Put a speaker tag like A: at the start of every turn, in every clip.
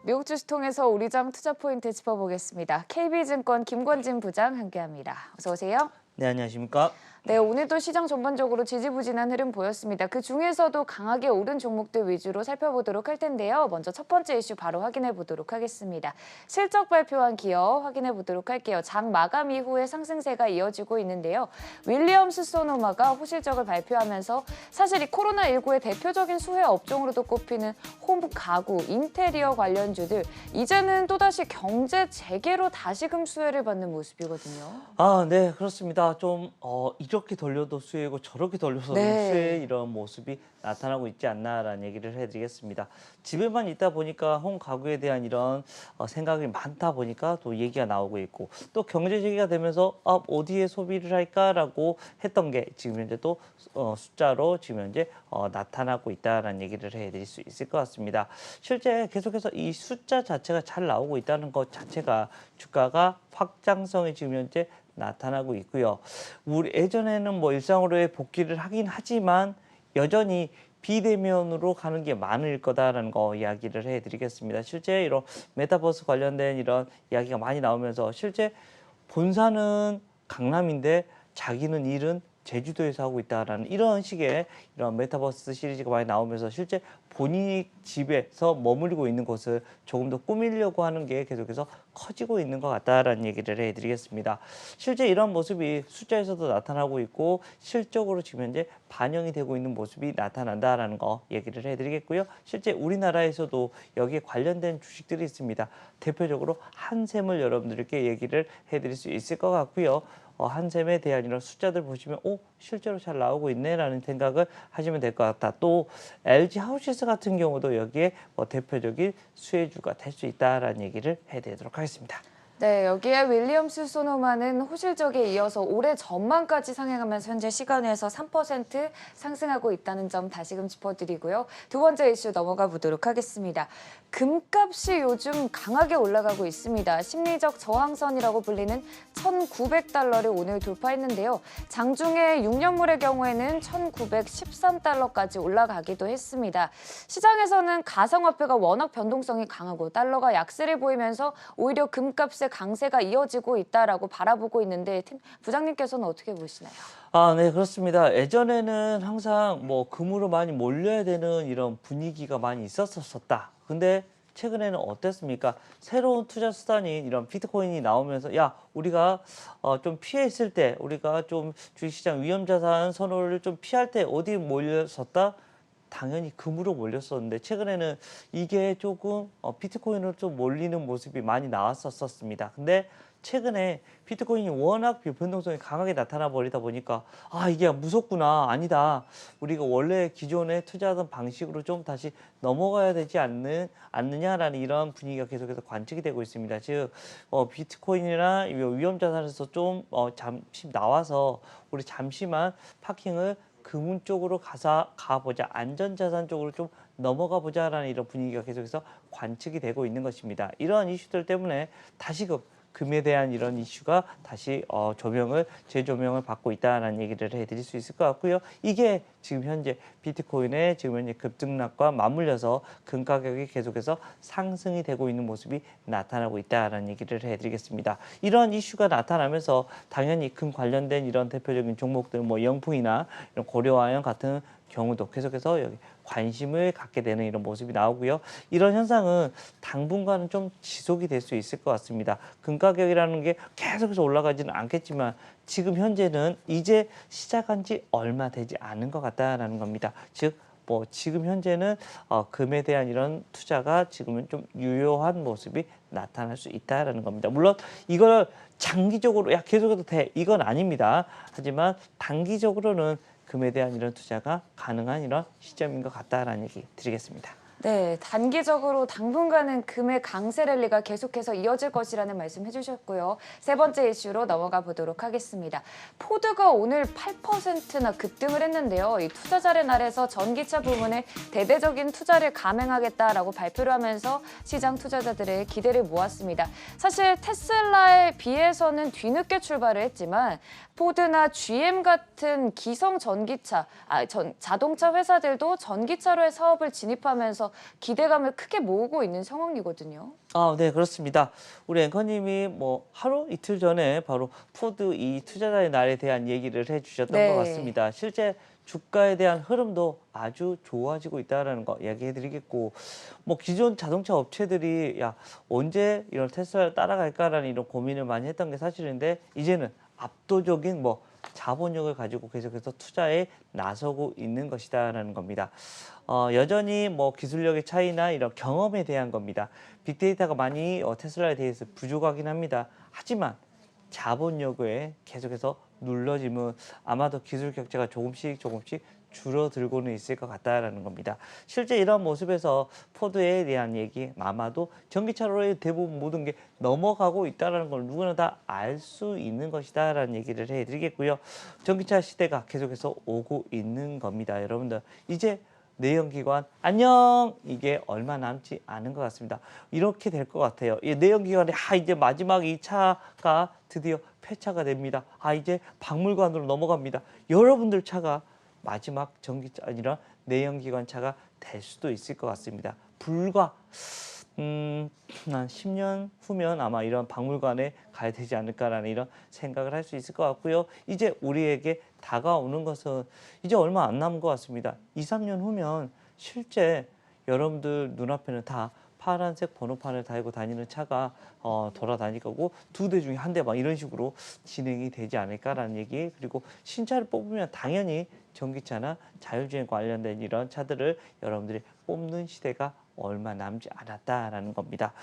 A: 미국 주식 통해서 우리장 투자 포인트 짚어보겠습니다. KB증권 김권진 부장 함께합니다. 어서 오세요.
B: 네, 안녕하십니까?
A: 네, 오늘도 시장 전반적으로 지지부진한 흐름 보였습니다. 그 중에서도 강하게 오른 종목들 위주로 살펴보도록 할 텐데요. 먼저 첫 번째 이슈 바로 확인해 보도록 하겠습니다. 실적 발표한 기업 확인해 보도록 할게요. 장 마감 이후에 상승세가 이어지고 있는데요. 윌리엄스 소노마가 호실적을 발표하면서 사실 이 코로나19의 대표적인 수혜 업종으로도 꼽히는 홈 가구, 인테리어 관련주들 이제는 또다시 경제 재개로 다시금 수혜를 받는 모습이거든요.
B: 네, 그렇습니다. 좀 이렇게 돌려도 수혜고 저렇게 돌려서도 수혜 이런 모습이 나타나고 있지 않나라는 얘기를 해드리겠습니다. 집에만 있다 보니까 홈 가구에 대한 이런 생각이 많다 보니까 또 얘기가 나오고 있고 또 경제 재개가 되면서 어디에 소비를 할까라고 했던 게 지금 현재 또 숫자로 지금 현재 나타나고 있다라는 얘기를 해드릴 수 있을 것 같습니다. 실제 계속해서 이 숫자 자체가 잘 나오고 있다는 것 자체가 주가가 확장성이 지금 현재 나타나고 있고요. 우리 예전에는 뭐 일상으로의 복귀를 하긴 하지만 여전히 비대면으로 가는 게 많을 거다라는 거 이야기를 해드리겠습니다. 실제 이런 메타버스 관련된 이런 이야기가 많이 나오면서 실제 본사는 강남인데 자기는 일은 제주도에서 하고 있다라는 이런 식의 이런 메타버스 시리즈가 많이 나오면서 실제 본인이 집에서 머무르고 있는 곳을 조금 더 꾸미려고 하는 게 계속해서 커지고 있는 것 같다라는 얘기를 해드리겠습니다. 실제 이런 모습이 숫자에서도 나타나고 있고 실적으로 지금 현재 반영이 되고 있는 모습이 나타난다라는 거 얘기를 해드리겠고요. 실제 우리나라에서도 여기에 관련된 주식들이 있습니다. 대표적으로 한샘을 여러분들께 얘기를 해드릴 수 있을 것 같고요. 한샘에 대한 이런 숫자들 보시면 실제로 잘 나오고 있네라는 생각을 하시면 될 것 같다. 또 LG 하우시스 같은 경우도 여기에 대표적인 수혜주가 될 수 있다라는 얘기를 해드리도록 하겠습니다.
A: 네, 여기에 윌리엄스 소노마는 호실적에 이어서 올해 전망까지 상향하면서 현재 시간에서 3% 상승하고 있다는 점 다시금 짚어드리고요. 두 번째 이슈 넘어가 보도록 하겠습니다. 금값이 요즘 강하게 올라가고 있습니다. 심리적 저항선이라고 불리는 1,900달러를 오늘 돌파했는데요. 장중에 6년물의 경우에는 1,913달러까지 올라가기도 했습니다. 시장에서는 가상화폐가 워낙 변동성이 강하고 달러가 약세를 보이면서 오히려 금값의 강세가 이어지고 있다라고 바라보고 있는데 부장님께서는 어떻게 보시나요?
B: 네, 그렇습니다. 예전에는 항상 금으로 많이 몰려야 되는 이런 분위기가 많이 있었었다. 근데 최근에는 어땠습니까? 새로운 투자 수단인 이런 비트코인이 나오면서 우리가 좀 피해 있을 때 우리가 좀 주식시장 위험자산 선호를 좀 피할 때 어디 몰렸었다? 당연히 금으로 몰렸었는데 최근에는 이게 조금 비트코인으로 좀 몰리는 모습이 많이 나왔었습니다. 근데 최근에 비트코인이 워낙 변동성이 강하게 나타나 버리다 보니까 이게 무섭구나, 아니다. 우리가 원래 기존에 투자하던 방식으로 좀 다시 넘어가야 되지 않느냐라는 이런 분위기가 계속해서 관측이 되고 있습니다. 즉 비트코인이나 위험자산에서 좀 잠시 나와서 우리 잠시만 파킹을 금융 쪽으로 가보자, 안전자산 쪽으로 좀 넘어가 보자라는 이런 분위기가 계속해서 관측이 되고 있는 것입니다. 이러한 이슈들 때문에 다시금 금에 대한 이런 이슈가 다시 재조명을 받고 있다는 얘기를 해드릴 수 있을 것 같고요. 이게 지금 현재 비트코인의 지금 현재 급등락과 맞물려서 금 가격이 계속해서 상승이 되고 있는 모습이 나타나고 있다는 얘기를 해드리겠습니다. 이런 이슈가 나타나면서 당연히 금 관련된 이런 대표적인 종목들, 영풍이나 이런 고려아연 같은 경우도 계속해서 여기 관심을 갖게 되는 이런 모습이 나오고요. 이런 현상은 당분간은 좀 지속이 될 수 있을 것 같습니다. 금 가격이라는 게 계속해서 올라가지는 않겠지만 지금 현재는 이제 시작한 지 얼마 되지 않은 것 같다라는 겁니다. 즉 지금 현재는 금에 대한 이런 투자가 지금은 좀 유효한 모습이 나타날 수 있다라는 겁니다. 물론 이걸 장기적으로 계속해도 돼 이건 아닙니다. 하지만 단기적으로는 금에 대한 이런 투자가 가능한 이런 시점인 것 같다라는 얘기 드리겠습니다.
A: 네, 단기적으로 당분간은 금의 강세 랠리가 계속해서 이어질 것이라는 말씀 해주셨고요. 세 번째 이슈로 넘어가 보도록 하겠습니다. 포드가 오늘 8%나 급등을 했는데요. 이 투자자의 날에서 전기차 부문에 대대적인 투자를 감행하겠다라고 발표를 하면서 시장 투자자들의 기대를 모았습니다. 사실 테슬라에 비해서는 뒤늦게 출발을 했지만 포드나 GM 같은 기성 전기차, 자동차 회사들도 전기차로의 사업을 진입하면서 기대감을 크게 모으고 있는 상황이거든요.
B: 아, 네, 그렇습니다. 우리 앵커님이 뭐 하루 이틀 전에 바로 포드 이 투자자의 날에 대한 얘기를 해주셨던 것
A: 네.
B: 같습니다. 실제 주가에 대한 흐름도 아주 좋아지고 있다라는 거 이야기해드리겠고, 뭐 기존 자동차 업체들이 야 언제 이런 테슬라를 따라갈까라는 이런 고민을 많이 했던 게 사실인데 이제는 압도적인 뭐 자본력을 가지고 계속해서 투자에 나서고 있는 것이다라는 겁니다. 여전히 뭐 기술력의 차이나 이런 경험에 대한 겁니다. 빅데이터가 많이 테슬라에 대해서 부족하긴 합니다. 하지만 자본력에 계속해서 눌러지면 아마도 기술 격차가 조금씩 줄어들고는 있을 것 같다라는 겁니다. 실제 이런 모습에서 포드에 대한 얘기 아마도 전기차로의 대부분 모든 게 넘어가고 있다는 걸 누구나 다 알 수 있는 것이다라는 얘기를 해드리겠고요. 전기차 시대가 계속해서 오고 있는 겁니다. 여러분들 이제 내연기관 안녕 이게 얼마 남지 않은 것 같습니다. 이렇게 될 것 같아요. 이 내연기관이 이제 마지막 이 차가 드디어 폐차가 됩니다. 이제 박물관으로 넘어갑니다. 여러분들 차가 마지막 전기차 아니라 내연기관 차가 될 수도 있을 것 같습니다. 불과 한 10년 후면 아마 이런 박물관에 가야 되지 않을까라는 이런 생각을 할 수 있을 것 같고요. 이제 우리에게 다가오는 것은 이제 얼마 안 남은 것 같습니다. 2, 3년 후면 실제 여러분들 눈앞에는 다 파란색 번호판을 달고 다니는 차가 돌아다닐 거고 2대 중에 1대 막 이런 식으로 진행이 되지 않을까라는 얘기. 그리고 신차를 뽑으면 당연히 전기차나 자율주행 관련된 이런 차들을 여러분들이 뽑는 시대가 얼마 남지 않았다라는 겁니다.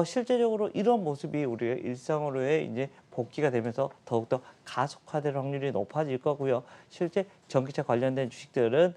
B: 실제적으로 이런 모습이 우리의 일상으로의 이제 복귀가 되면서 더욱더 가속화될 확률이 높아질 거고요. 실제 전기차 관련된 주식들은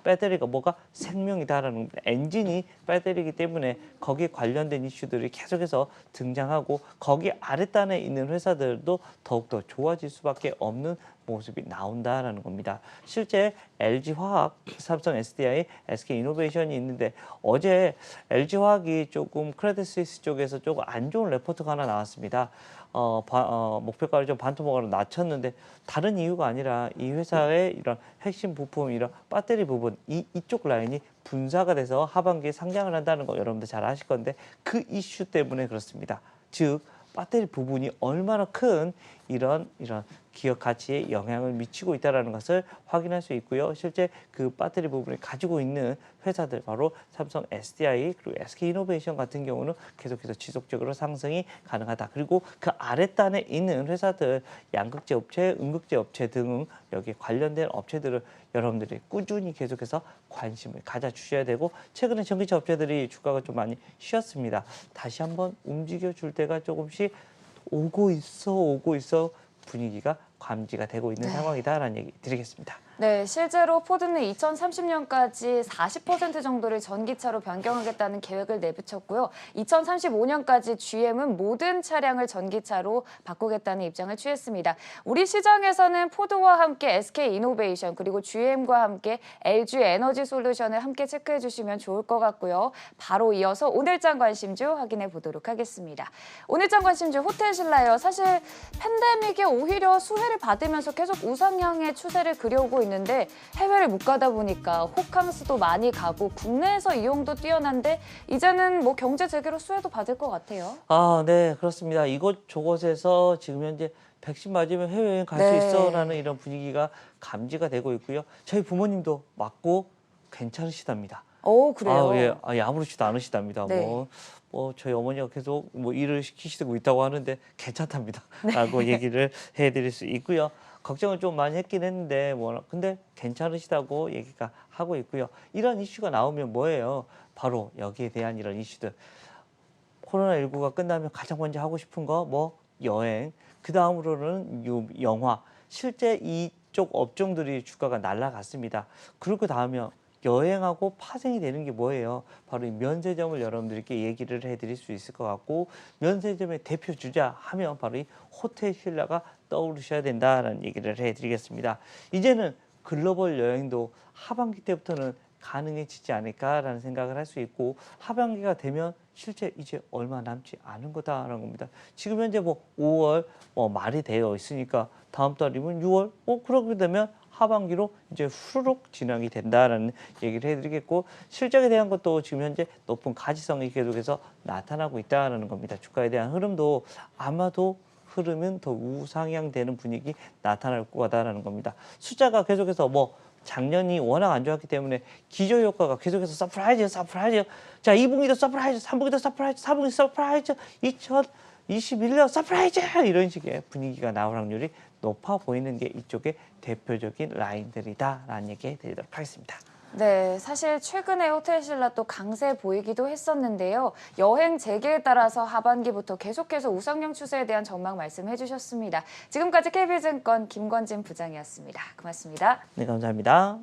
B: 배터리가 뭐가 생명이다라는 엔진이 배터리이기 때문에 거기에 관련된 이슈들이 계속해서 등장하고 거기 아랫단에 있는 회사들도 더욱더 좋아질 수밖에 없는 모습이 나온다라는 겁니다. 실제 LG화학, 삼성 SDI, SK이노베이션이 있는데 어제 LG화학이 조금 크레딧 스위스 쪽에서 조금 안 좋은 레포트가 하나 나왔습니다. 목표가를 좀 반토막으로 낮췄는데 다른 이유가 아니라 이 회사의 이런 핵심 부품, 이런 배터리 부분 이쪽 라인이 분사가 돼서 하반기에 상장을 한다는 거 여러분들 잘 아실 건데 그 이슈 때문에 그렇습니다. 즉 배터리 부분이 얼마나 큰 이런 기업 가치에 영향을 미치고 있다는 것을 확인할 수 있고요. 실제 그 배터리 부분을 가지고 있는 회사들 바로 삼성 SDI 그리고 SK이노베이션 같은 경우는 계속해서 지속적으로 상승이 가능하다. 그리고 그 아랫단에 있는 회사들 양극재 업체, 음극재 업체 등 여기에 관련된 업체들을 여러분들이 꾸준히 계속해서 관심을 가져주셔야 되고 최근에 전기차 업체들이 주가가 좀 많이 쉬었습니다. 다시 한번 움직여 줄 때가 조금씩 오고 있어 분위기가 감지가 되고 있는
A: 네.
B: 상황이다라는 얘기 드리겠습니다.
A: 네, 실제로 포드는 2030년까지 40% 정도를 전기차로 변경하겠다는 계획을 내비쳤고요. 2035년까지 GM은 모든 차량을 전기차로 바꾸겠다는 입장을 취했습니다. 우리 시장에서는 포드와 함께 SK이노베이션 그리고 GM과 함께 LG 에너지 솔루션을 함께 체크해 주시면 좋을 것 같고요. 바로 이어서 오늘장 관심주 확인해 보도록 하겠습니다. 오늘장 관심주 호텔신라요. 사실 팬데믹에 오히려 수혜를 받으면서 계속 우상향의 추세를 그려오고 있는데 해외를 못 가다 보니까 호캉스도 많이 가고 국내에서 이용도 뛰어난데 이제는 뭐 경제 재개로 수혜도 받을 것 같아요.
B: 네, 그렇습니다. 이곳저곳에서 지금 현재 백신 맞으면 해외여행 갈 수
A: 네.
B: 있어라는 이런 분위기가 감지가 되고 있고요. 저희 부모님도 맞고 괜찮으시답니다.
A: 오, 그래요?
B: 예, 아무렇지도 않으시답니다.
A: 네.
B: 뭐 저희 어머니가 계속 뭐 일을 시키시고 있다고 하는데 괜찮답니다.라고 얘기를 해드릴 수 있고요. 걱정을 좀 많이 했긴 했는데 근데 괜찮으시다고 얘기가 하고 있고요. 이런 이슈가 나오면 뭐예요? 바로 여기에 대한 이런 이슈들. 코로나19가 끝나면 가장 먼저 하고 싶은 거 여행. 그 다음으로는 영화. 실제 이쪽 업종들이 주가가 날아갔습니다. 그리고 다음에 여행하고 파생이 되는 게 뭐예요? 바로 이 면세점을 여러분들께 얘기를 해드릴 수 있을 것 같고 면세점의 대표 주자 하면 바로 이 호텔신라가 떠오르셔야 된다라는 얘기를 해드리겠습니다. 이제는 글로벌 여행도 하반기 때부터는 가능해지지 않을까라는 생각을 할 수 있고 하반기가 되면 실제 이제 얼마 남지 않은 거다라는 겁니다. 지금 현재 5월 말이 되어 있으니까 다음 달이면 6월 그렇게 되면 하반기로 이제 후루룩 진행이 된다라는 얘기를 해드리겠고 실적에 대한 것도 지금 현재 높은 가지성이 계속해서 나타나고 있다는 겁니다. 주가에 대한 흐름도 아마도 흐름은 더 우상향되는 분위기 나타날 거다라는 겁니다. 숫자가 계속해서 뭐 작년이 워낙 안 좋았기 때문에 기저 효과가 계속해서 서프라이즈. 자, 2분기도 서프라이즈, 3분기도 서프라이즈, 4분기 서프라이즈, 2021년 서프라이즈 이런 식의 분위기가 나올 확률이 높아 보이는 게 이쪽의 대표적인 라인들이다라는 얘기 드리도록 하겠습니다.
A: 네, 사실 최근에 호텔신라 또 강세 보이기도 했었는데요. 여행 재개에 따라서 하반기부터 계속해서 우상향 추세에 대한 전망 말씀해 주셨습니다. 지금까지 KB증권 김건진 부장이었습니다. 고맙습니다.
B: 네, 감사합니다.